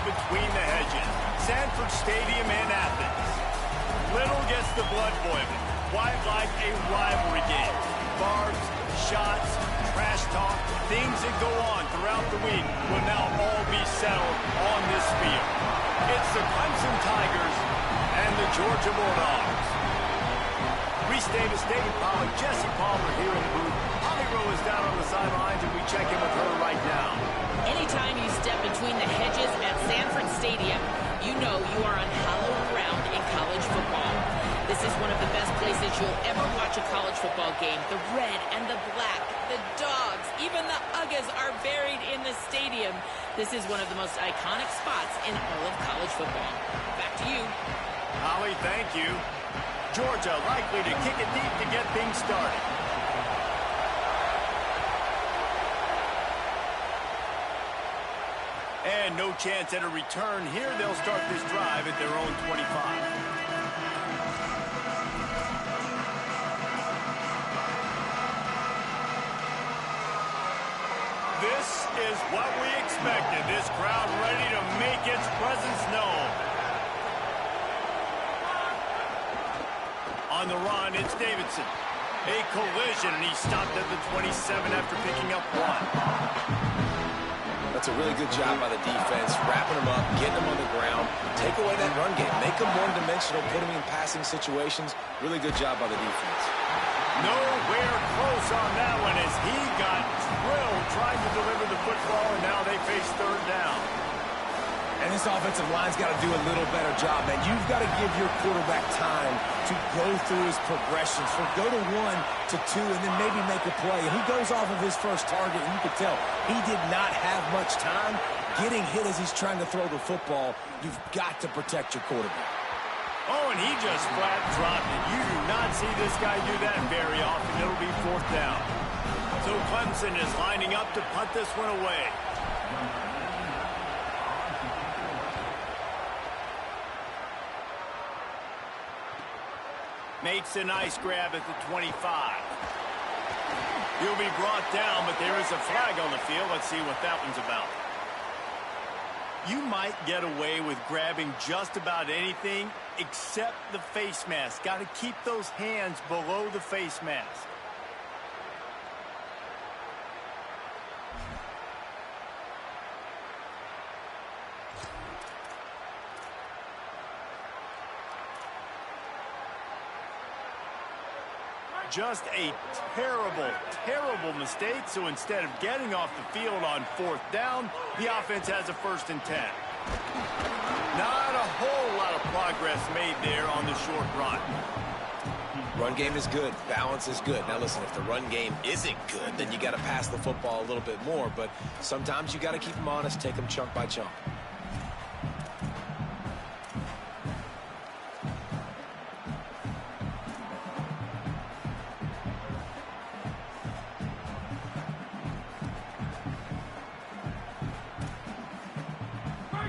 Between the hedges, Sanford Stadium in Athens. Little gets the blood boiling, quite like a rivalry game. Barbs, shots, trash talk, things that go on throughout the week will now all be settled on this field. It's the Clemson Tigers and the Georgia Bulldogs. Reese Davis, David Pollack, Jesse Palmer here in the booth. Holly Rowe is down on the sidelines, and we check in with her right now. Anytime you step between the hedges at Sanford Stadium, you know you are on hallowed ground in college football. This is one of the best places you'll ever watch a college football game. The red and the black, the dogs, even the Uggas are buried in the stadium. This is one of the most iconic spots in all of college football. Back to you. Holly, thank you. Georgia likely to kick it deep to get things started. And no chance at a return here. They'll start this drive at their own 25. This is what we expected. This crowd ready to make its presence known. On the run, it's Davidson. A collision, and he stopped at the 27 after picking up one. That's a really good job by the defense, wrapping them up, getting them on the ground, take away that run game, make them one-dimensional, put them in passing situations. Really good job by the defense. Nowhere close on that one as he got drilled trying to deliver the football, and now they face third down. And this offensive line's got to do a little better job, man. You've got to give your quarterback time to go through his progressions, from go to 1 to 2, and then maybe make a play. And he goes off of his first target, and you can tell he did not have much time getting hit as he's trying to throw the football. You've got to protect your quarterback. Oh, and he just flat dropped it. You do not see this guy do that very often. It'll be fourth down. So Clemson is lining up to punt this one away. Makes a nice grab at the 25. He'll be brought down, but there is a flag on the field. Let's see what that one's about. You might get away with grabbing just about anything except the face mask. Got to keep those hands below the face mask. Just a terrible, terrible mistake. So instead of getting off the field on fourth down, the offense has a 1st and 10. Not a whole lot of progress made there on the short run. Run game is good. Balance is good. Now listen, if the run game isn't good, then you got to pass the football a little bit more. But sometimes you got to keep them honest, take them chunk by chunk.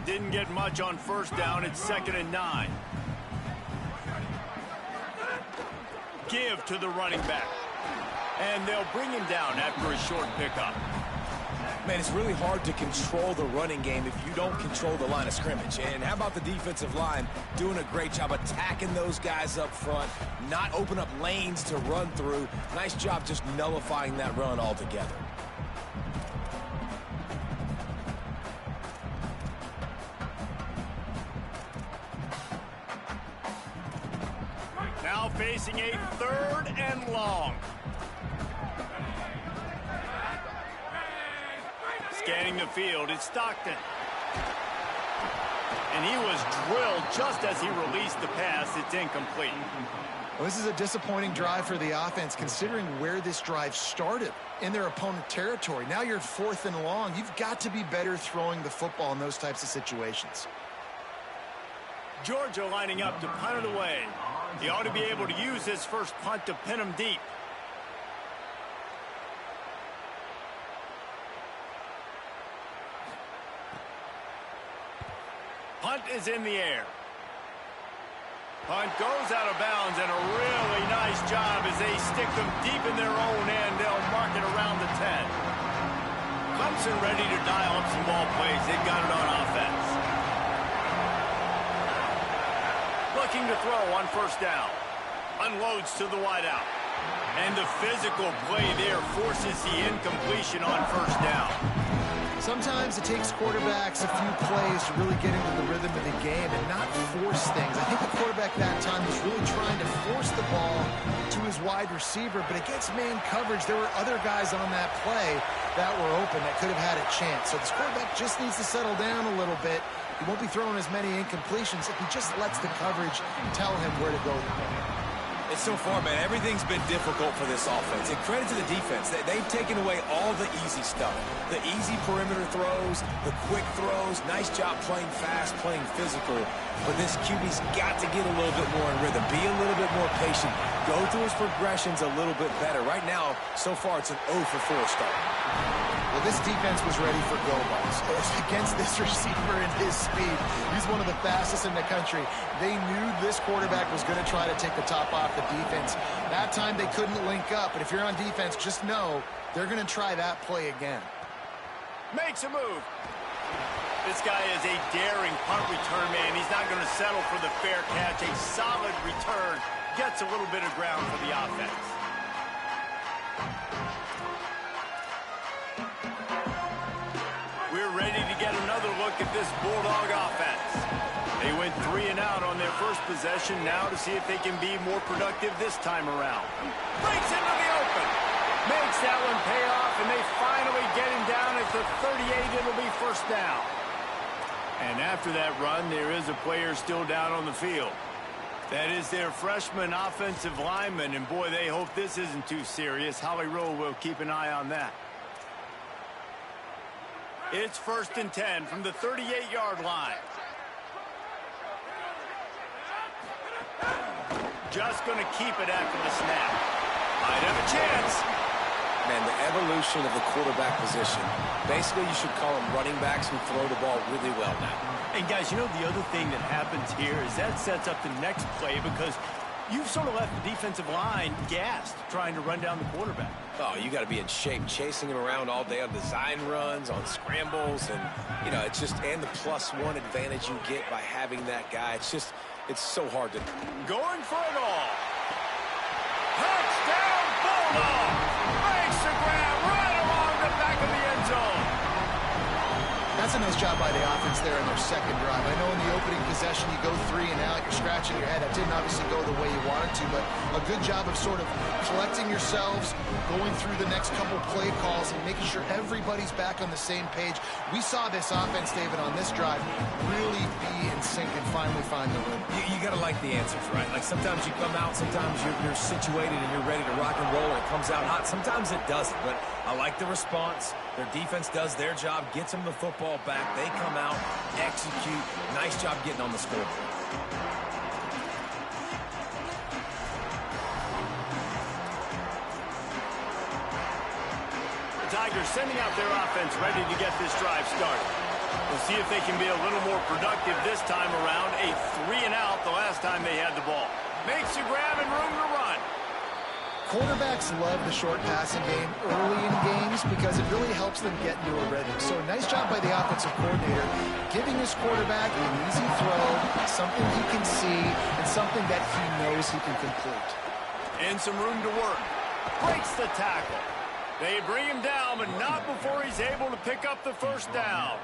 Didn't get much on first down. It's 2nd and 9. Give to the running back. And they'll bring him down after a short pickup. Man, it's really hard to control the running game if you don't control the line of scrimmage. And how about the defensive line doing a great job attacking those guys up front, not open up lanes to run through. Nice job just nullifying that run altogether. Now facing a 3rd and long. Scanning the field, it's Stockton. And he was drilled just as he released the pass. It's incomplete. Well, this is a disappointing drive for the offense, considering where this drive started in their opponent territory. Now you're at 4th and long. You've got to be better throwing the football in those types of situations. Georgia lining up to punt it away. He ought to be able to use his first punt to pin him deep. Punt is in the air. Punt goes out of bounds, and a really nice job as they stick them deep in their own end. They'll mark it around the 10. Clemson ready to dial up some ball plays. They've got it on offense. Looking to throw on 1st down. Unloads to the wideout. And the physical play there forces the incompletion on 1st down. Sometimes it takes quarterbacks a few plays to really get into the rhythm of the game and not force things. I think the quarterback that time was really trying to force the ball to his wide receiver, but against man coverage, there were other guys on that play that were open that could have had a chance. So this quarterback just needs to settle down a little bit. He won't be throwing as many incompletions if he just lets the coverage tell him where to go. It's so far, man, everything's been difficult for this offense. And credit to the defense. They've taken away all the easy stuff. The easy perimeter throws, the quick throws. Nice job playing fast, playing physical. But this QB's got to get a little bit more in rhythm. Be a little bit more patient. Go through his progressions a little bit better. Right now, so far, it's an 0 for 4 start. Well, this defense was ready for go balls. Against this receiver and his speed, he's one of the fastest in the country. They knew this quarterback was going to try to take the top off the defense. That time they couldn't link up, but if you're on defense, just know they're going to try that play again. Makes a move. This guy is a daring punt return man. He's not going to settle for the fair catch. A solid return gets a little bit of ground for the offense. We're ready to get another look at this Bulldog offense. They went 3 and out on their first possession. Now to see if they can be more productive this time around. Breaks into the open. Makes that one pay off, and they finally get him down at the 38. It'll be 1st down. And after that run, there is a player still down on the field. That is their freshman offensive lineman, and boy, they hope this isn't too serious. Holly Rowe will keep an eye on that. It's 1st and 10 from the 38-yard line. Just going to keep it after the snap. Might have a chance. Man, the evolution of the quarterback position. Basically, you should call them running backs who throw the ball really well now. And guys, you know, the other thing that happens here is that sets up the next play because you've sort of left the defensive line gassed trying to run down the quarterback. Oh, you got to be in shape, chasing him around all day on design runs, on scrambles, and, you know, it's just, and the +1 advantage you get by having that guy. It's just, it's so hard to. Going for it all. Touchdown, Bulldogs! Makes the grab right along the back of the end zone. That's a nice job by the offense there in their second drive. I know in the opening possession you go 3 and out, you're scratching your head. That didn't obviously go the way you wanted to, but a good job of sort of collecting yourselves, going through the next couple play calls, and making sure everybody's back on the same page. We saw this offense, David, on this drive really be in sync and finally find the rhythm. You got to like the answers, right? Like sometimes you come out, sometimes you're situated and you're ready to rock and roll and it comes out hot. Sometimes it doesn't, but I like the response. Their defense does their job, gets them the football back. They come out, execute. Nice job getting on the scoreboard. The Tigers sending out their offense ready to get this drive started. We'll see if they can be a little more productive this time around. A 3 and out the last time they had the ball. Makes a grab and room to run. Quarterbacks love the short passing game early in games because it really helps them get into a rhythm. So nice job by the offensive coordinator, giving his quarterback an easy throw, something he can see, and something that he knows he can complete. And some room to work. Breaks the tackle. They bring him down, but not before he's able to pick up the first down.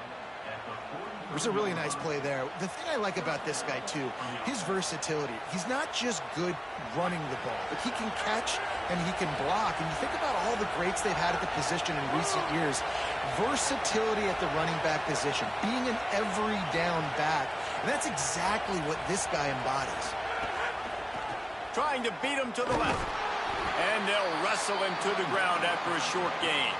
It was a really nice play there. The thing I like about this guy, too, his versatility. He's not just good running the ball, but he can catch and he can block. And you think about all the greats they've had at the position in recent years. Versatility at the running back position, being an every down back. And that's exactly what this guy embodies. Trying to beat him to the left. And they'll wrestle him to the ground after a short gain.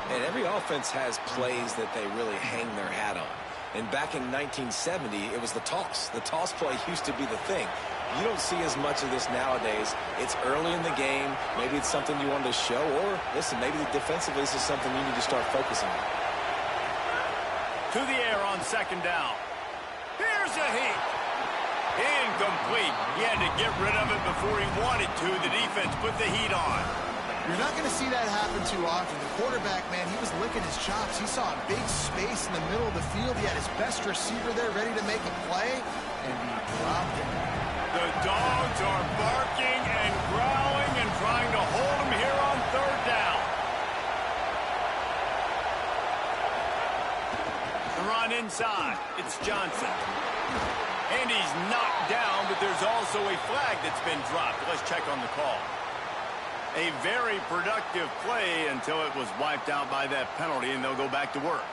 And every offense has plays that they really hang their hat on. And back in 1970, it was the toss. The toss play used to be the thing. You don't see as much of this nowadays. It's early in the game. Maybe it's something you wanted to show. Or, listen, maybe defensively this is something you need to start focusing on. To the air on second down. Here's a heat. Incomplete. He had to get rid of it before he wanted to. The defense put the heat on. You're not going to see that happen too often. The quarterback, man, he was licking his chops. He saw a big space in the middle of the field. He had his best receiver there ready to make a play, and he dropped it. The dogs are barking and growling and trying to hold him here on third down. The run inside. It's Johnson. And he's knocked down, but there's also a flag that's been dropped. Let's check on the call. A very productive play until it was wiped out by that penalty, and they'll go back to work.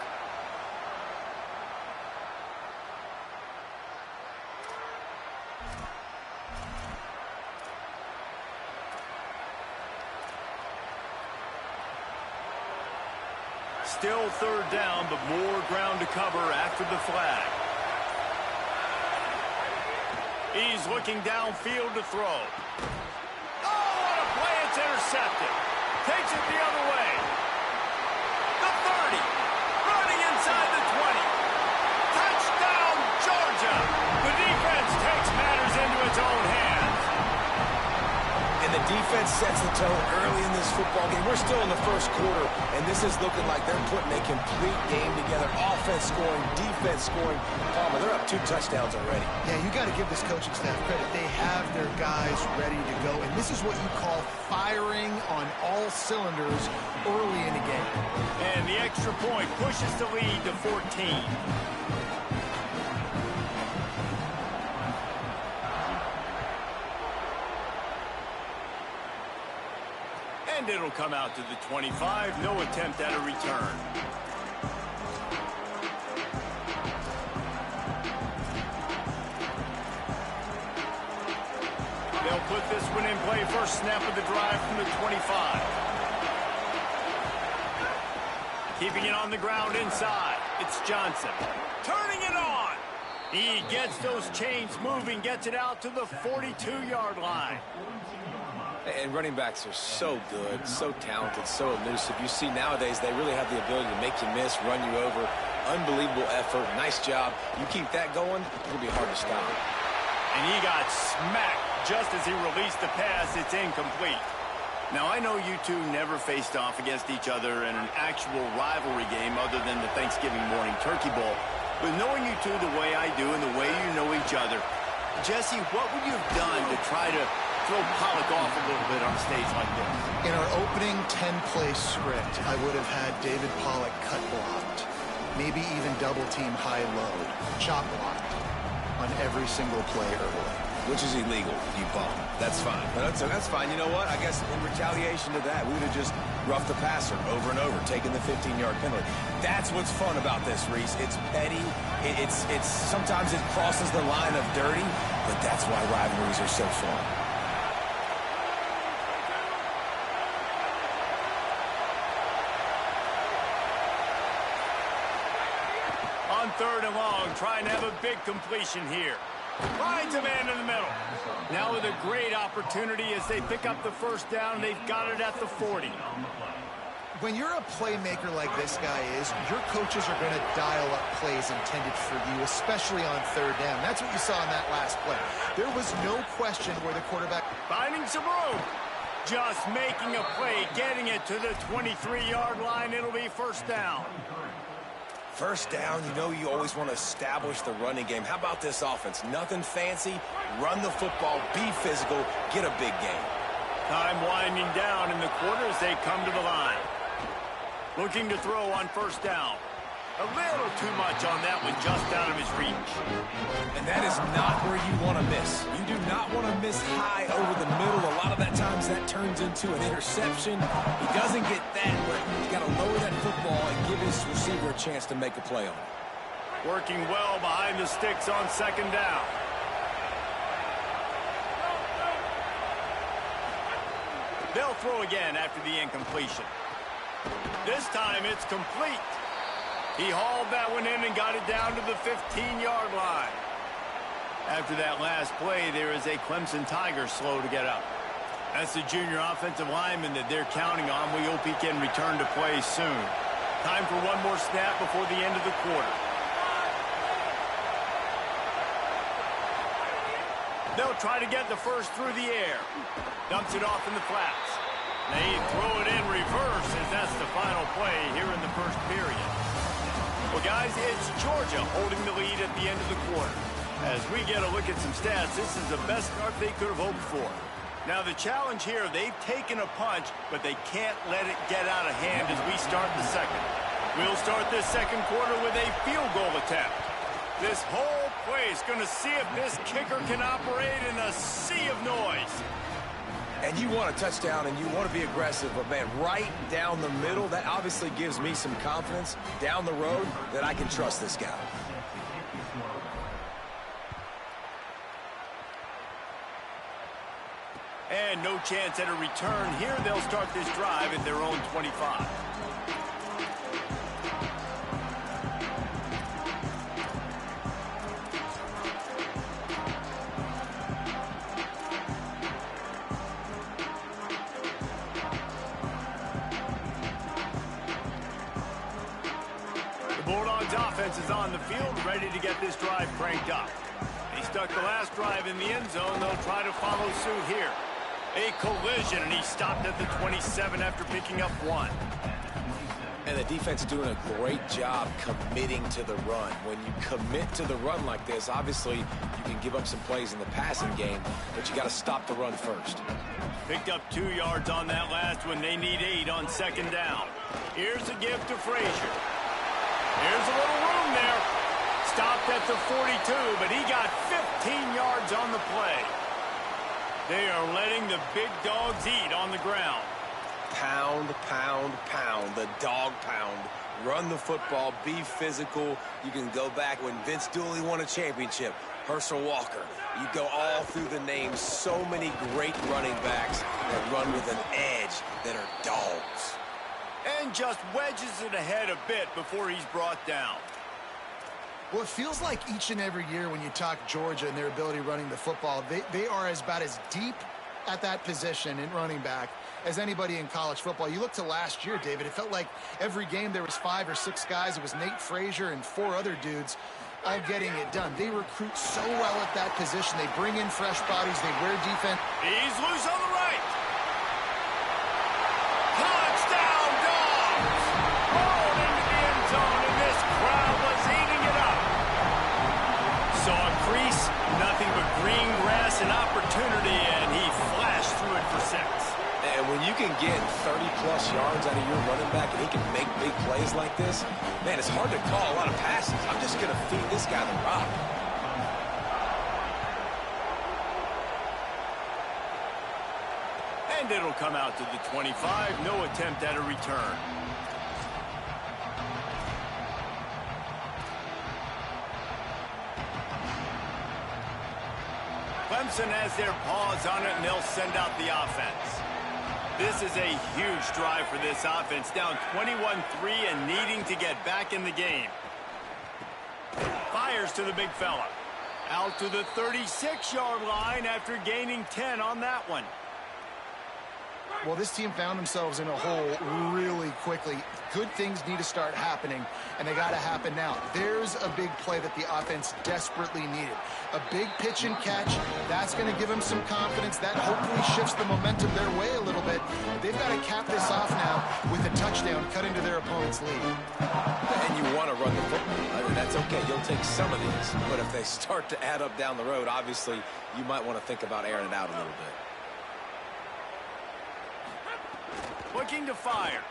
Still third down, but more ground to cover after the flag. He's looking downfield to throw. Intercepted. Takes it the other way. The 30. Running inside the 20. Touchdown, Georgia. The defense takes matters into its own hands. And the defense sets the tone early in this football game. We're still in the first quarter, and this is looking like they're putting a complete game together. Offense scoring, defense scoring. Palmer, they're up 2 touchdowns already. Yeah, you got to give this coaching staff credit. They have their guys ready to go, and this is what you call firing on all cylinders early in a game. And the extra point pushes the lead to 14. And it'll come out to the 25. No attempt at a return. They'll put this one in play. First snap of the drive from the 25. Keeping it on the ground inside. It's Johnson. Turning it on. He gets those chains moving, gets it out to the 42-yard line. And running backs are so good, so talented, so elusive. You see nowadays they really have the ability to make you miss, run you over. Unbelievable effort. Nice job. You keep that going, it'll be hard to stop. And he got smacked just as he released the pass. It's incomplete. Now, I know you two never faced off against each other in an actual rivalry game other than the Thanksgiving morning turkey bowl. But knowing you two the way I do and the way you know each other, Jesse, what would you have done to try to throw Pollock off a little bit on a stage like this? In our opening 10-play script, I would have had David Pollock cut blocked, maybe even double-team high load, chop blocked on every single play early. Which is illegal, you bum. That's fine. But that's fine. You know what? I guess in retaliation to that, we would have just roughed the passer over and over, taking the 15-yard penalty. That's what's fun about this, Reese. It's petty. It's sometimes it crosses the line of dirty, but that's why rivalries are so fun. On third and long, trying to have a big completion here. Finds a man in the middle. Now with a great opportunity as they pick up the first down. They've got it at the 40. When you're a playmaker like this guy is, your coaches are going to dial up plays intended for you, especially on third down. That's what you saw in that last play. There was no question where the quarterback... Finding some room. Just making a play, getting it to the 23-yard line. It'll be first down. First down, you know you always want to establish the running game. How about this offense? Nothing fancy. Run the football, be physical, get a big gain. Time winding down in the quarter as they come to the line. Looking to throw on first down. A little too much on that one, just out of his reach. And that is not where you want to miss. You do not want to miss high over the middle. A lot of that times that turns into an interception. He doesn't get that, but he's got to lower that football and give his receiver a chance to make a play on it. Working well behind the sticks on second down. They'll throw again after the incompletion. This time it's complete. He hauled that one in and got it down to the 15-yard line. After that last play, there is a Clemson Tiger slow to get up. That's the junior offensive lineman that they're counting on. We hope he can return to play soon. Time for one more snap before the end of the quarter. They'll try to get the first through the air. Dumps it off in the flats. They throw it in reverse as that's the final play here in the first period. Well, guys, it's Georgia holding the lead at the end of the quarter. As we get a look at some stats, this is the best start they could have hoped for. Now, the challenge here, they've taken a punch, but they can't let it get out of hand as we start the second. We'll start this second quarter with a field goal attempt. This whole play is going to see if this kicker can operate in a sea of noise. And you want a touchdown and you want to be aggressive, but man, right down the middle, that obviously gives me some confidence down the road that I can trust this guy. And no chance at a return here. They'll start this drive at their own 25. Offense is on the field, ready to get this drive cranked up. He stuck the last drive in the end zone. They'll try to follow suit here. A collision, and he stopped at the 27 after picking up one. And the defense is doing a great job committing to the run. When you commit to the run like this, obviously you can give up some plays in the passing game, but you got to stop the run first. Picked up 2 yards on that last one. They need 8 on second down. Here's a give to Frazier. Here's a little room there. Stopped at the 42, but he got 15 yards on the play. They are letting the big dogs eat on the ground. Pound, pound, pound, the dog pound. Run the football, be physical. You can go back when Vince Dooley won a championship, Herschel Walker. You go all through the names. So many great running backs that run with an edge that are dogs. And just wedges it ahead a bit before he's brought down. Well, it feels like each and every year when you talk Georgia and their ability running the football, they are about as deep at that position in running back as anybody in college football. You look to last year, David, it felt like every game there was 5 or 6 guys. It was Nate Frazier and 4 other dudes all getting it done. They recruit so well at that position. They bring in fresh bodies. They wear defense. He's loose on the right. Touchdown, Dogs! Rolled into the end zone, and this crowd was eating it up. Saw a crease, nothing but green grass and opportunity, and he flashed through it for 6. And when you can get 30-plus yards out of your running back and he can make big plays like this, man, it's hard to call a lot of passes. I'm just going to feed this guy the rock. And it'll come out to the 25. No attempt at a return. Clemson has their paws on it, and they'll send out the offense. This is a huge drive for this offense, down 21-3 and needing to get back in the game. Fires to the big fella. Out to the 36-yard line after gaining 10 on that one. Well, this team found themselves in a hole really quickly. Good things need to start happening, and they got to happen now. There's a big play that the offense desperately needed. A big pitch and catch. That's going to give them some confidence. That hopefully shifts the momentum their way a little bit. They've got to cap this off now with a touchdown cut into their opponent's lead. And you want to run the football. I mean, that's okay. You'll take some of these. But if they start to add up down the road, obviously, you might want to think about airing it out a little bit. Looking to fire.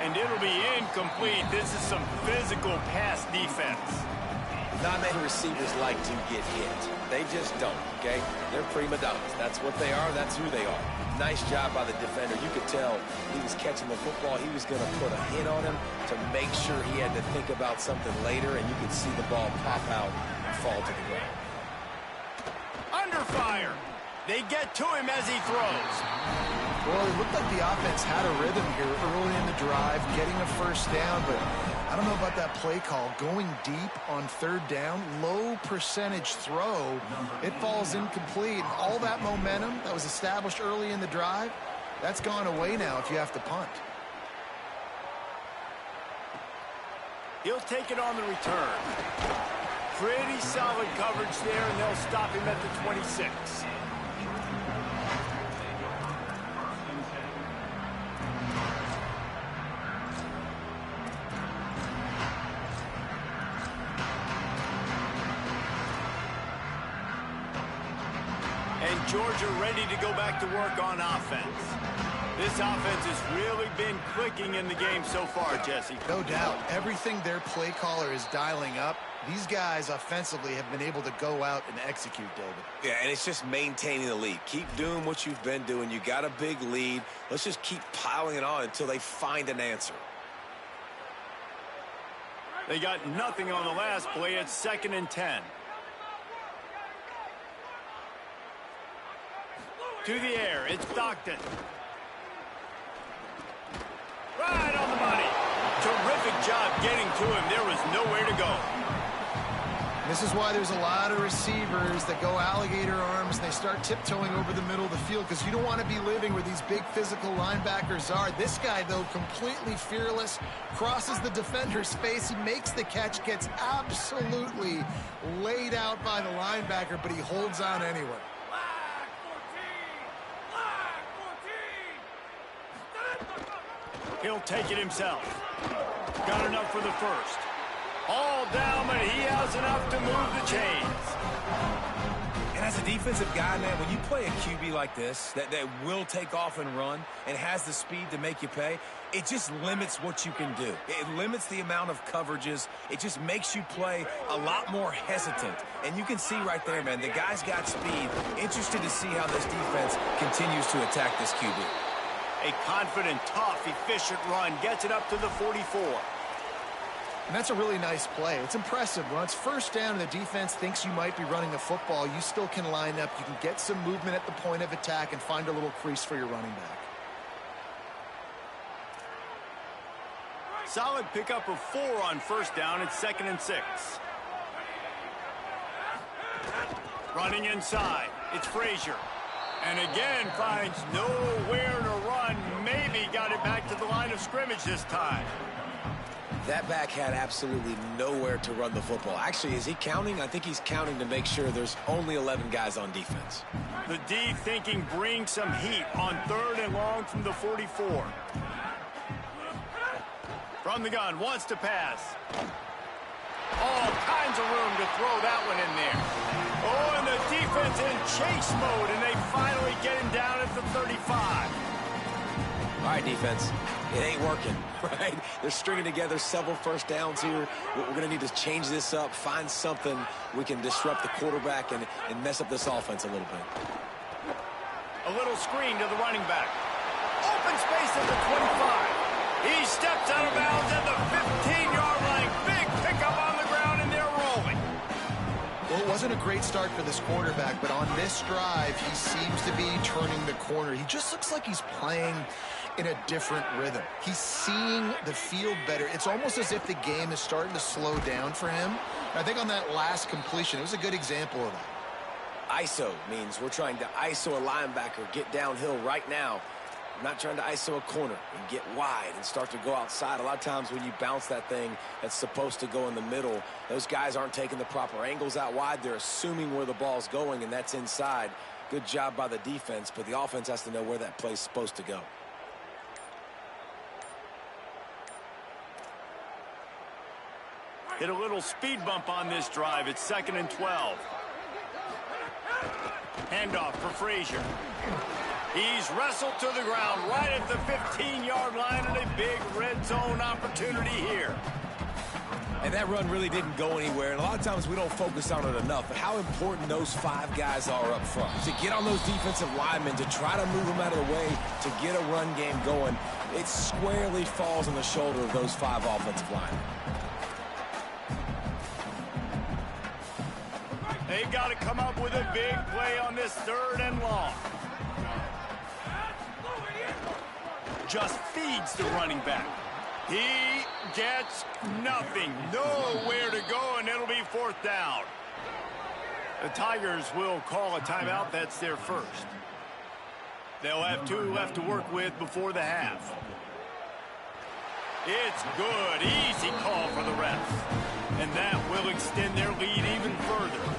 And it'll be incomplete. This is some physical pass defense. Not many receivers like to get hit. They just don't, okay? They're prima donnas. That's what they are. That's who they are. Nice job by the defender. You could tell he was catching the football. He was going to put a hit on him to make sure he had to think about something later, and you could see the ball pop out and fall to the ground. Under fire. They get to him as he throws. Well, it looked like the offense had a rhythm here early in the drive, getting a first down, but I don't know about that play call. Going deep on third down, low percentage throw, it falls incomplete. All that momentum that was established early in the drive, that's gone away now if you have to punt. He'll take it on the return. Pretty solid coverage there, and they'll stop him at the 26. And Georgia ready to go back to work on offense. This offense has really been clicking in the game so far, Jesse. No doubt. Everything their play caller is dialing up, these guys offensively have been able to go out and execute, David. Yeah, and it's just maintaining the lead. Keep doing what you've been doing. You got a big lead. Let's just keep piling it on until they find an answer. They got nothing on the last play. It's 2nd and 10. To the air, it's Stockton. Right on the money. Terrific job getting to him. There was nowhere to go. This is why there's a lot of receivers that go alligator arms and they start tiptoeing over the middle of the field because you don't want to be living where these big physical linebackers are. This guy, though, completely fearless, crosses the defender's face. He makes the catch, gets absolutely laid out by the linebacker, but he holds on anyway. He'll take it himself. Got enough for the first. All down, but he has enough to move the chains. And as a defensive guy, man, when you play a QB like this, that will take off and run and has the speed to make you pay, it just limits what you can do. It limits the amount of coverages. It just makes you play a lot more hesitant. And you can see right there, man, the guy's got speed. Interested to see how this defense continues to attack this QB. A confident, tough, efficient run gets it up to the 44. And that's a really nice play. It's impressive. When it's first down and the defense thinks you might be running the football, you still can line up. You can get some movement at the point of attack and find a little crease for your running back. Solid pickup of 4 on first down. It's 2nd and 6. Running inside. It's Frazier. And again finds nowhere to run. Maybe got it back to the line of scrimmage this time. That back had absolutely nowhere to run the football. Actually, is he counting? I think he's counting to make sure there's only 11 guys on defense. The D thinking bring some heat on 3rd and long from the 44. From the gun, wants to pass. All kinds of room to throw that one in there. Oh, and the defense in chase mode, and they finally get him down at the 35. All right, defense. It ain't working, right? They're stringing together several first downs here. We're going to need to change this up, find something we can disrupt the quarterback and mess up this offense a little bit. A little screen to the running back. Open space at the 25. He steps out of bounds at the 15-yard line. Big pickup on the ground, and they're rolling. Well, it wasn't a great start for this quarterback, but on this drive, he seems to be turning the corner. He just looks like he's playing in a different rhythm. He's seeing the field better. It's almost as if the game is starting to slow down for him. And I think on that last completion, it was a good example of that. ISO means we're trying to ISO a linebacker, get downhill right now. We're not trying to ISO a corner and get wide and start to go outside. A lot of times when you bounce that thing that's supposed to go in the middle, those guys aren't taking the proper angles out wide. They're assuming where the ball's going, and that's inside. Good job by the defense, but the offense has to know where that play's supposed to go. Hit a little speed bump on this drive. It's 2nd and 12. Handoff for Frazier. He's wrestled to the ground right at the 15-yard line, and a big red zone opportunity here. And that run really didn't go anywhere, and a lot of times we don't focus on it enough, but how important those 5 guys are up front. To get on those defensive linemen, to try to move them out of the way, to get a run game going, it squarely falls on the shoulder of those 5 offensive linemen. They got to come up with a big play on this 3rd and long. Just feeds the running back. He gets nothing. Nowhere to go, and it'll be 4th down. The Tigers will call a timeout. That's their first. They'll have 2 left to work with before the half. It's good. Easy call for the refs. And that will extend their lead even further.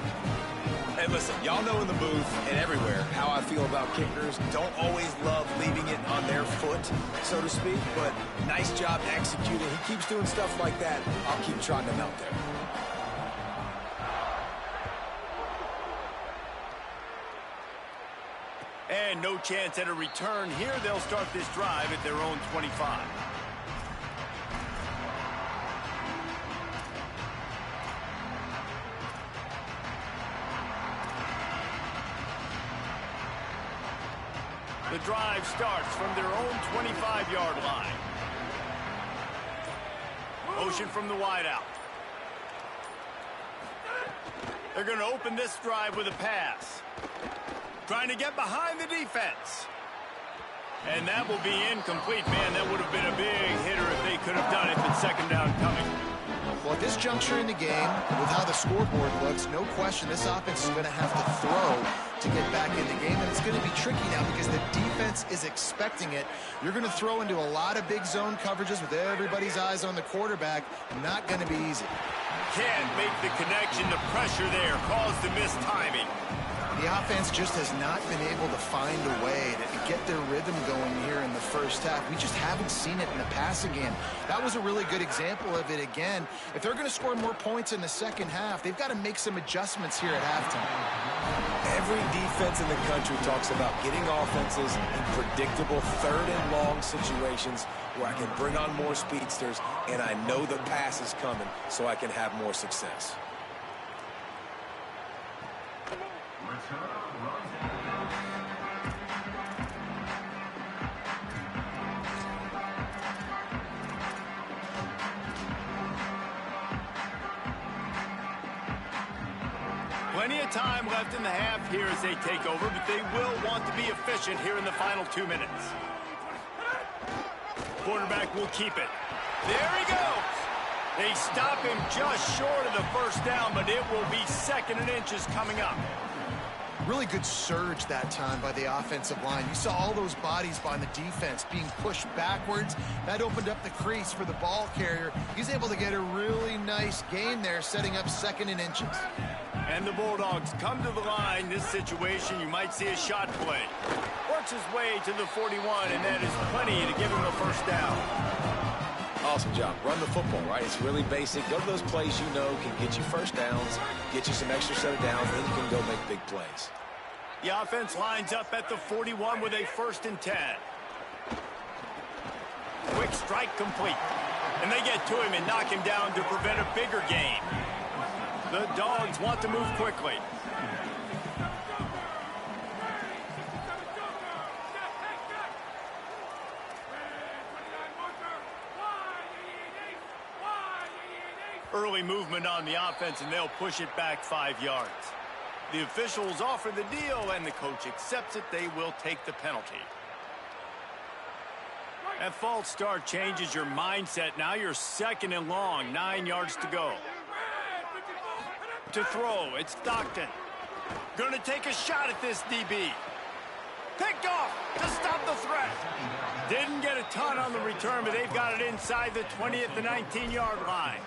And listen, y'all know in the booth and everywhere how I feel about kickers. Don't always love leaving it on their foot, so to speak, but nice job executing. He keeps doing stuff like that. I'll keep trotting him out there. And no chance at a return here. They'll start this drive at their own 25. The drive starts from their own 25-yard line. Motion from the wideout. They're going to open this drive with a pass. Trying to get behind the defense. And that will be incomplete. Man, that would have been a big hitter if they could have done it, but 2nd down coming. Well, at this juncture in the game, with how the scoreboard looks, no question this offense is going to have to throw to get back in the game, and it's going to be tricky now because the defense is expecting it. You're going to throw into a lot of big zone coverages with everybody's eyes on the quarterback. Not going to be easy. Can't make the connection. The pressure there caused the missed timing. The offense just has not been able to find a way to get their rhythm going here in the first half. We just haven't seen it in the passing game. That was a really good example of it again. If they're going to score more points in the second half, they've got to make some adjustments here at halftime. Every defense in the country talks about getting offenses in predictable 3rd and long situations where I can bring on more speedsters and I know the pass is coming so I can have more success. Plenty of time left in the half here as they take over, but they will want to be efficient here in the final 2 minutes. Quarterback will keep it. There he goes. They stop him just short of the 1st down, but it will be 2nd and inches coming up. Really good surge that time by the offensive line. You saw all those bodies by the defense being pushed backwards. That opened up the crease for the ball carrier. He's able to get a really nice gain there, setting up 2nd and inches. And the Bulldogs come to the line. This situation, you might see a shot play. Works his way to the 41, and that is plenty to give him a 1st down. Awesome job. Run the football, right? It's really basic. Go to those plays you know can get you 1st downs, get you some extra set of downs, then you can go make big plays. The offense lines up at the 41 with a 1st and 10. Quick strike complete. And they get to him and knock him down to prevent a bigger gain. The Dogs want to move quickly. Early movement on the offense, and they'll push it back 5 yards. The officials offer the deal, and the coach accepts it. They will take the penalty. That false start changes your mindset. Now you're 2nd and long, 9 yards to go. To throw, it's Stockton. Going to take a shot at this DB. Picked off to stop the threat. Didn't get a ton on the return, but they've got it inside the 20 at the 19-yard line.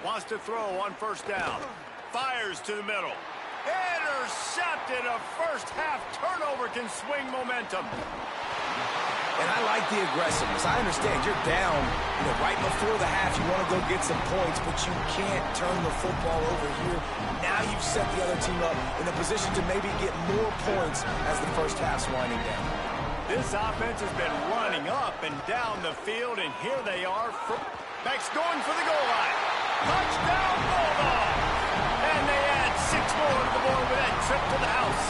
Wants to throw on first down. Fires to the middle. Intercepted. A first-half turnover can swing momentum. And I like the aggressiveness. I understand you're down, right before the half. You want to go get some points, but you can't turn the football over here. Now you've set the other team up in a position to maybe get more points as the first half's winding down. This offense has been running up and down the field, and here they are. Beck's going for the goal line. Touchdown, Bulldogs! And they add 6 more to the board with that trip to the house.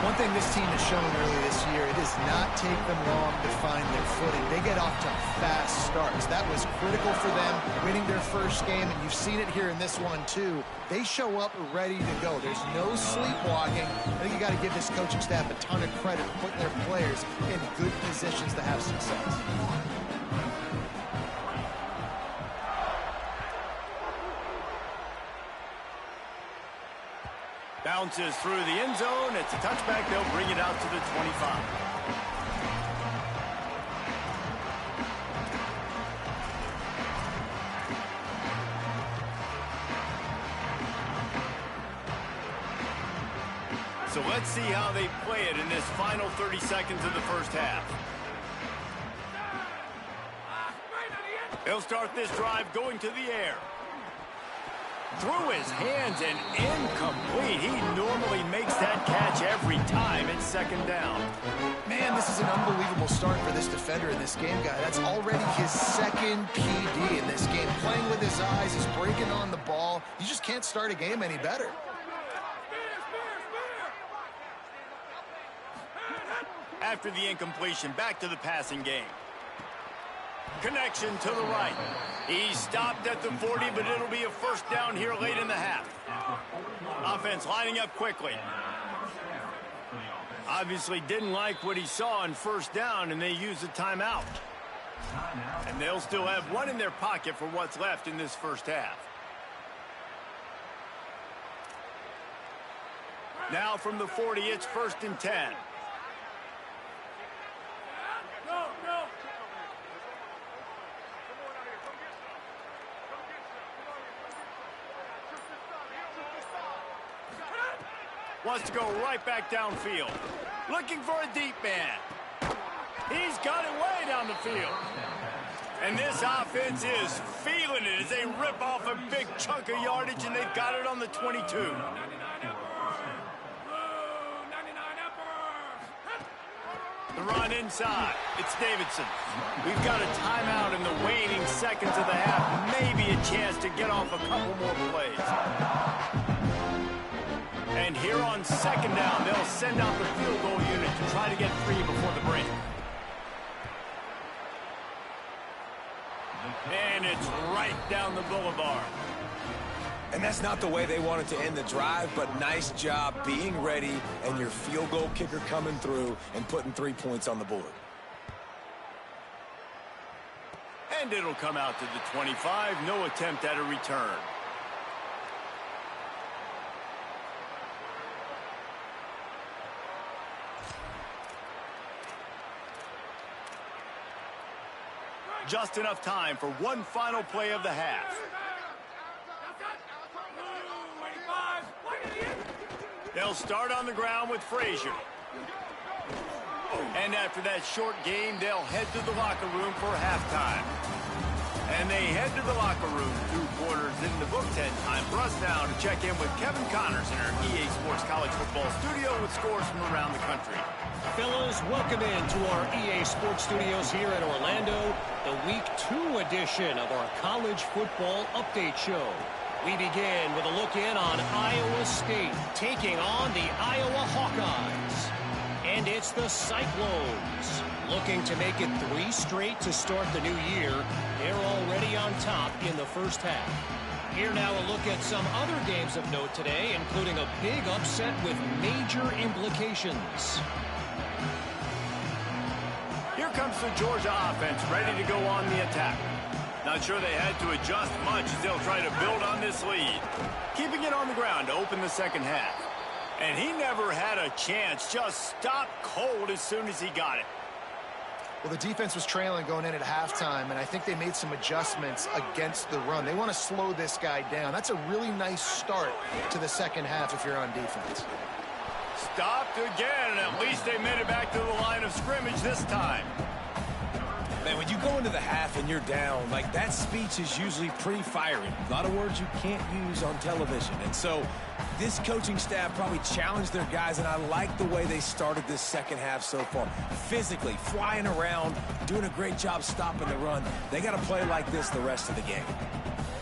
One thing this team has shown early this year, it does not take them long to find their footing. They get off to fast starts. That was critical for them, winning their first game, and you've seen it here in this one too. They show up ready to go. There's no sleepwalking. I think you got to give this coaching staff a ton of credit for putting their players in good positions to have success. Bounces through the end zone. It's a touchback. They'll bring it out to the 25. So let's see how they play it in this final 30 seconds of the first half. They'll start this drive going to the air. Through his hands and incomplete. He normally makes that catch every time. It's second down. Man, this is an unbelievable start for this defender in this game, guy. That's already his second PD in this game. Playing with his eyes, he's breaking on the ball. You just can't start a game any better. After the incompletion, back to the passing game. Connection to the right. He stopped at the 40, but it'll be a first down here late in the half. Offense lining up quickly. Obviously didn't like what he saw on first down, and they used a timeout. And they'll still have one in their pocket for what's left in this first half. Now from the 40, it's 1st and 10. Wants to go right back downfield. Looking for a deep man. He's got it way down the field. And this offense is feeling it as they rip off a big chunk of yardage, and they've got it on the 22. The run inside. It's Davidson. We've got a timeout in the waning seconds of the half. Maybe a chance to get off a couple more plays. And here on second down, they'll send out the field goal unit to try to get free before the break. And it's right down the boulevard. And that's not the way they wanted to end the drive, but nice job being ready and your field goal kicker coming through and putting 3 points on the board. And it'll come out to the 25. No attempt at a return. Just enough time for one final play of the half. They'll start on the ground with Frazier. And after that short game, they'll head to the locker room for halftime. And they head to the locker room 2 quarters in the book 10. Time for us now to check in with Kevin Connors in our EA Sports College Football studio with scores from around the country. Fellas, welcome into our EA Sports Studios here in Orlando, the Week 2 edition of our College Football Update Show. We begin with a look in on Iowa State taking on the Iowa Hawkeyes. And it's the Cyclones looking to make it 3 straight to start the new year. They're already on top in the first half. Here now a look at some other games of note today, including a big upset with major implications. comes the Georgia offense, ready to go on the attack. Not sure they had to adjust much as they'll try to build on this lead. Keeping it on the ground to open the second half. And he never had a chance, just stopped cold as soon as he got it. Well, the defense was trailing going in at halftime, and I think they made some adjustments against the run. They want to slow this guy down. That's a really nice start to the second half if you're on defense. Stopped again. At least they made it back to the line of scrimmage this time. Man, when you go into the half and you're down, like, that speech is usually pretty fiery. A lot of words you can't use on television. And so this coaching staff probably challenged their guys, and I like the way they started this second half so far. Physically, flying around, doing a great job stopping the run. They got to play like this the rest of the game.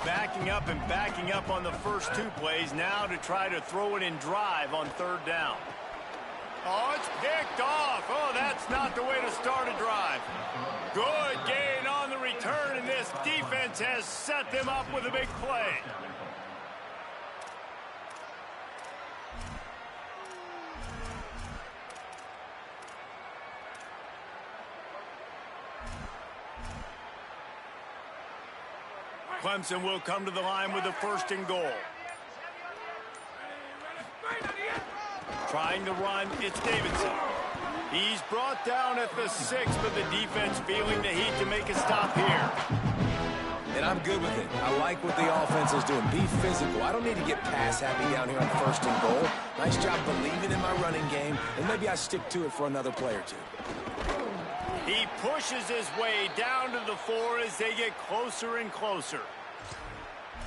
Backing up on the first two plays now to try to throw it in drive on third down. Oh, it's picked off. Oh, that's not the way to start a drive. Good gain on the return, and this defense has set them up with a big play. Clemson will come to the line with a 1st and goal. Trying to run, it's Davidson. He's brought down at the 6, but the defense feeling the heat to make a stop here. And I'm good with it. I like what the offense is doing. Be physical. I don't need to get pass happy down here on 1st and goal. Nice job believing in my running game, and maybe I stick to it for another play or two. He pushes his way down to the 4 as they get closer and closer.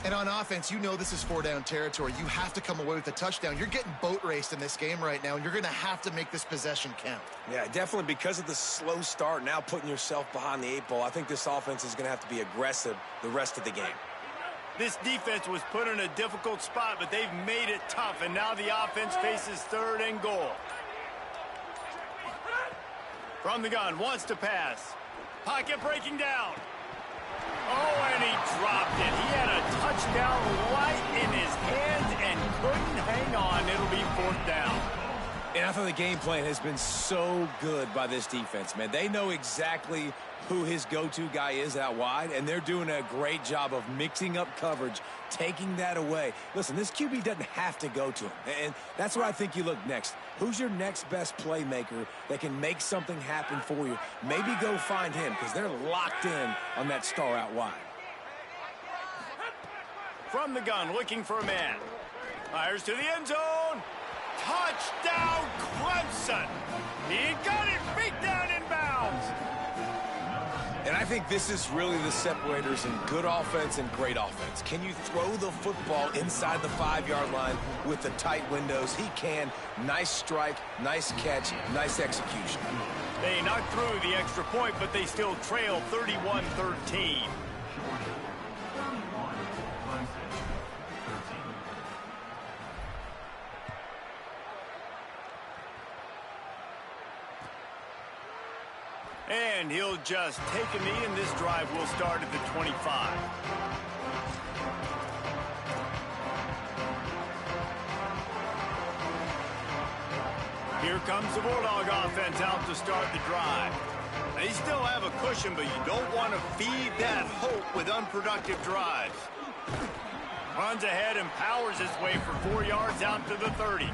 And on offense, you know this is 4-down territory. You have to come away with a touchdown. You're getting boat raced in this game right now, and you're going to have to make this possession count. Yeah, definitely because of the slow start, now putting yourself behind the 8 ball, I think this offense is going to have to be aggressive the rest of the game. This defense was put in a difficult spot, but they've made it tough, and now the offense faces 3rd and goal. From the gun, wants to pass. Pocket breaking down. Oh, and he dropped it. He had a touchdown right in his hands and couldn't hang on. It'll be 4th down. And I thought the game plan has been so good by this defense, man. They know exactly who his go-to guy is out wide, and they're doing a great job of mixing up coverage, taking that away. Listen, this QB doesn't have to go to him, and that's where I think you look next. Who's your next best playmaker that can make something happen for you? Maybe go find him because they're locked in on that star out wide. From the gun, looking for a man. Fires to the end zone. Touchdown, Clemson. He got it beat down in bounds. And I think this is really the separators in good offense and great offense. Can you throw the football inside the 5-yard line with the tight windows? He can. Nice strike, nice catch, nice execution. They knocked through the extra point, but they still trail 31-13. And he'll just take a knee, and this drive will start at the 25. Here comes the Bulldog offense out to start the drive. They still have a cushion, but you don't want to feed that hope with unproductive drives. Runs ahead and powers his way for 4 yards out to the 30.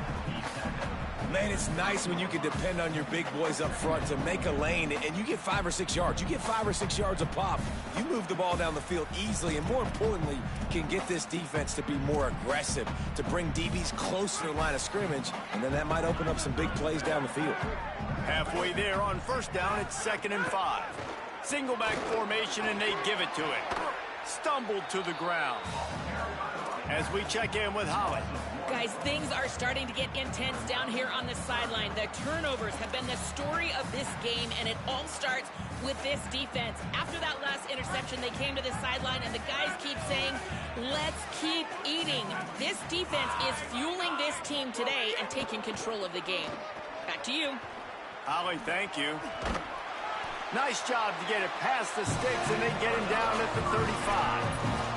Man, it's nice when you can depend on your big boys up front to make a lane, and you get 5 or 6 yards. You get 5 or 6 yards a pop. You move the ball down the field easily, and more importantly, can get this defense to be more aggressive, to bring DBs closer to the line of scrimmage, and then that might open up some big plays down the field. Halfway there on 1st down, it's 2nd and 5. Single back formation, and they give it to it. Stumbled to the ground. As we check in with Holly. Guys, things are starting to get intense down here on the sideline. The turnovers have been the story of this game, and it all starts with this defense. After that last interception, they came to the sideline, and the guys keep saying, let's keep eating. This defense is fueling this team today and taking control of the game. Back to you. Holly, thank you. Nice job to get it past the sticks, and they get him down at the 35.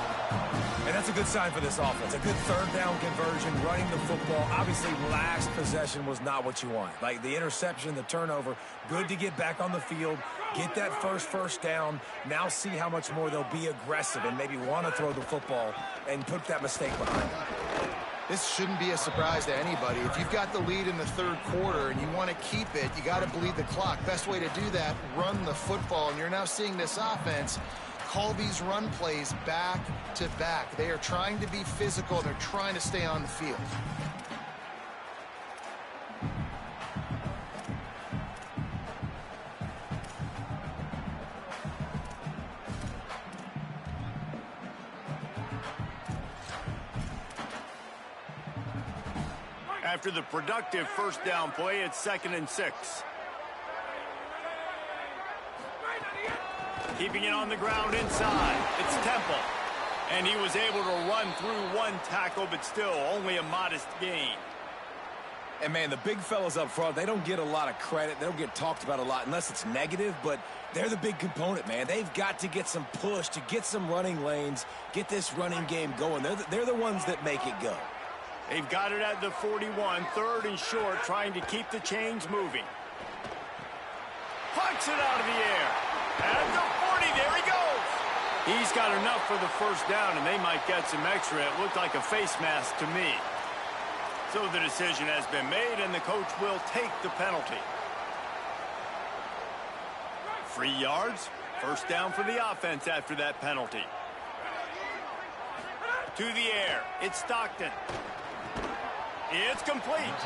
And that's a good sign for this offense. A good third down conversion, running the football. Obviously, last possession was not what you want. Like the interception, the turnover, good to get back on the field, get that first down. Now see how much more they'll be aggressive and maybe want to throw the football and put that mistake behind them. This shouldn't be a surprise to anybody. If you've got the lead in the third quarter and you want to keep it, you got to bleed the clock. Best way to do that, run the football. And you're now seeing this offense call these run plays back to back. They are trying to be physical. They're trying to stay on the field. After the productive first down play, it's 2nd and 6. Keeping it on the ground inside. It's Temple. And he was able to run through one tackle, but still only a modest gain. And, man, the big fellas up front, they don't get a lot of credit. They don't get talked about a lot unless it's negative, but they're the big component, man. They've got to get some push, to get some running lanes, get this running game going. They're the ones that make it go. They've got it at the 41, 3rd and short, trying to keep the chains moving. Punts it out of the air. At the 40, there he goes. He's got enough for the first down, and they might get some extra. It looked like a face mask to me. So the decision has been made, and the coach will take the penalty. 3 yards, first down for the offense after that penalty. To the air, it's Stockton. It's complete.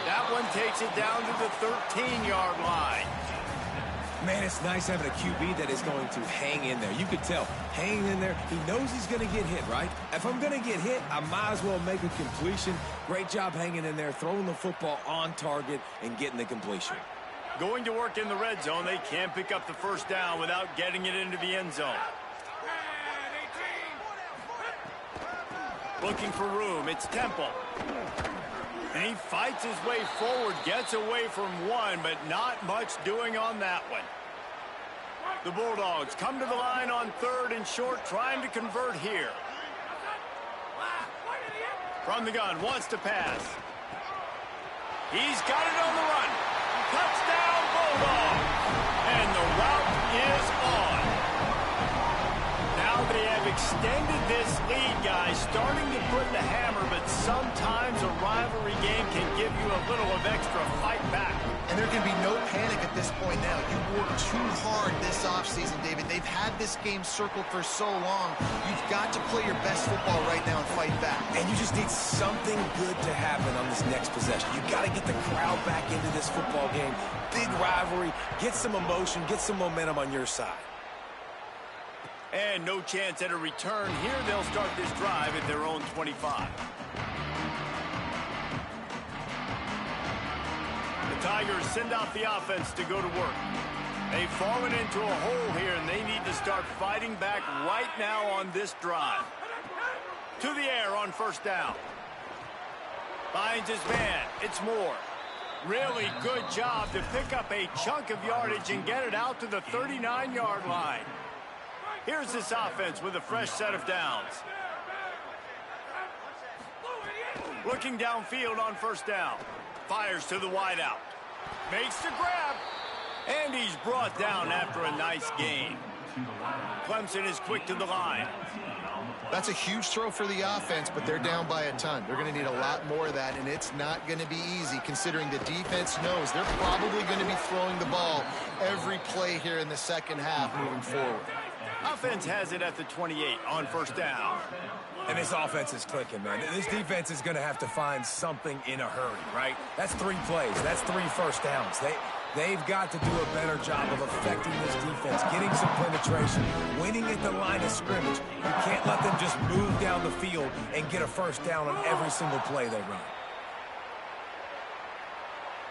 That one takes it down to the 13-yard line. Man, it's nice having a QB that is going to hang in there. You could tell, hanging in there, he knows he's going to get hit, right? If I'm going to get hit, I might as well make a completion. Great job hanging in there, throwing the football on target and getting the completion. Going to work in the red zone. They can't pick up the first down without getting it into the end zone. Looking for room. It's Temple. And he fights his way forward, gets away from one, but not much doing on that one. The Bulldogs come to the line on 3rd and short, trying to convert here. From the gun, wants to pass. He's got it on the run. Touchdown, Bulldogs! And the route is on. Now they have extended this lead, guys, starting to put the hammer, but sometimes a rivalry game can give you a little of extra fight back. And there can be no panic at this point now. You worked too hard this offseason, David. They've had this game circled for so long. You've got to play your best football right now and fight back. And you just need something good to happen on this next possession. You got to get the crowd back into this football game. Big rivalry. Get some emotion. Get some momentum on your side. And no chance at a return here. They'll start this drive at their own 25. The Tigers send out the offense to go to work. They've fallen into a hole here, and they need to start fighting back right now on this drive. To the air on first down. Finds his man. It's Moore. Really good job to pick up a chunk of yardage and get it out to the 39-yard line. Here's this offense with a fresh set of downs. Looking downfield on first down. Fires to the wideout. Makes the grab. And he's brought down after a nice gain. Clemson is quick to the line. That's a huge throw for the offense, but they're down by a ton. They're going to need a lot more of that, and it's not going to be easy considering the defense knows they're probably going to be throwing the ball every play here in the second half moving forward. Offense has it at the 28 on first down. And this offense is clicking, man. This defense is going to have to find something in a hurry, right? That's 3 plays. That's 3 first downs. They've got to do a better job of affecting this defense, getting some penetration, winning at the line of scrimmage. You can't let them just move down the field and get a first down on every single play they run.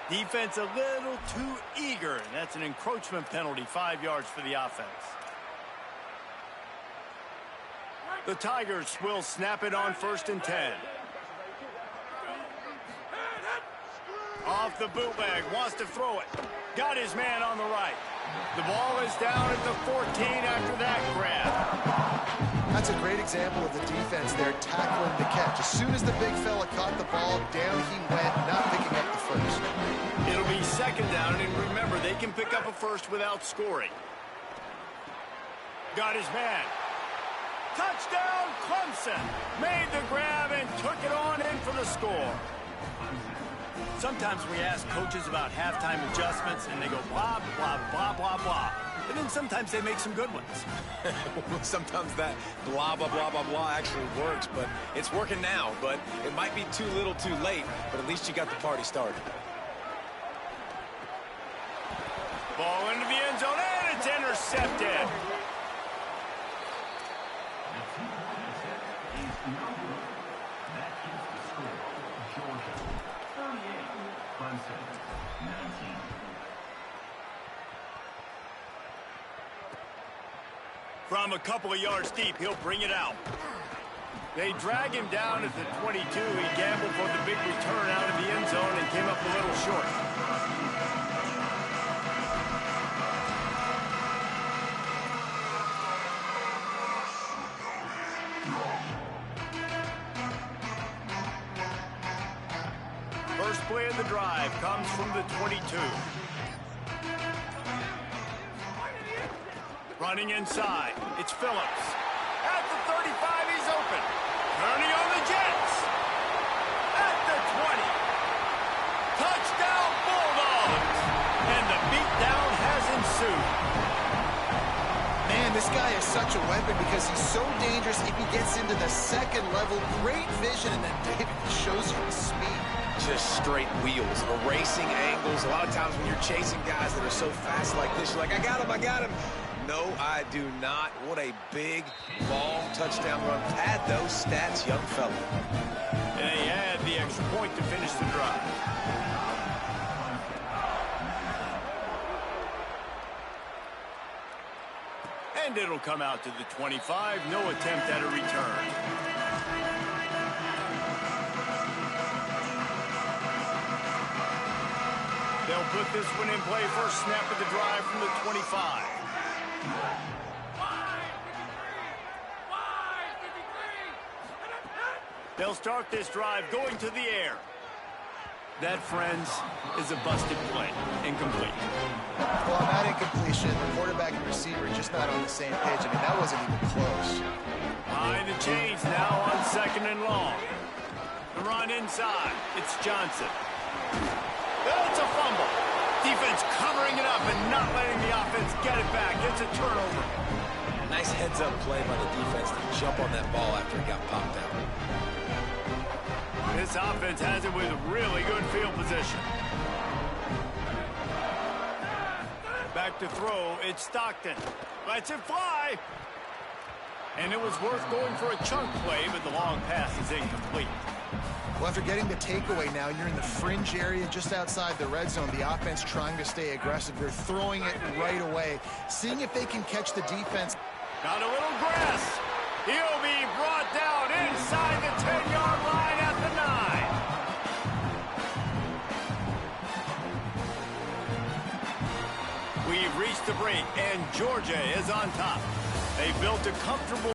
Defense a little too eager. That's an encroachment penalty, 5 yards for the offense. The Tigers will snap it on 1st and 10. Off the bootleg, wants to throw it. Got his man on the right. The ball is down at the 14 after that grab. That's a great example of the defense there tackling the catch. As soon as the big fella caught the ball, down he went, not picking up the first. It'll be second down, and remember, they can pick up a first without scoring. Got his man. Touchdown, Clemson. Made the grab and took it on in for the score. Sometimes we ask coaches about halftime adjustments, and they go blah, blah, blah, blah, blah. And then sometimes they make some good ones. Sometimes that blah, blah, blah, blah, blah actually works, but it's working now. But it might be too little too late, but at least you got the party started. Ball into the end zone, and it's intercepted. From a couple of yards deep, he'll bring it out. They drag him down at the 22. He gambled for the big return out of the end zone and came up a little short. First play of the drive comes from the 22. Running inside, it's Phillips. At the 35, he's open. Turning on the Jets. At the 20. Touchdown, Bulldogs. And the beatdown has ensued. Man, this guy is such a weapon because he's so dangerous if he gets into the second level. Great vision, and then David shows you his speed. Just straight wheels, erasing angles. A lot of times when you're chasing guys that are so fast like this, you're like, I got him, I got him. No, I do not. What a big, long touchdown run. Pad those stats, young fella. And he had the extra point to finish the drive. And it'll come out to the 25. No attempt at a return. They'll put this one in play. First snap of the drive from the 25. They'll start this drive going to the air. That, friends, is a busted play. Incomplete. Well, on that incompletion, the quarterback and receiver just not on the same page. I mean, that wasn't even close. Behind the chains now on second and long. The run inside. It's Johnson. It's a fumble. Defense covering it up and not letting the offense get it back. It's a turnover. Nice heads-up play by the defense to jump on that ball after it got popped out. This offense has it with really good field position. Back to throw. It's Stockton. Lets it fly. And it was worth going for a chunk play, but the long pass is incomplete. Well, after getting the takeaway now, you're in the fringe area just outside the red zone. The offense trying to stay aggressive. They're throwing it right away, seeing if they can catch the defense. Got a little grass. He'll be brought down inside the 10-yard line at the 9. We've reached the break, and Georgia is on top. They built a comfortable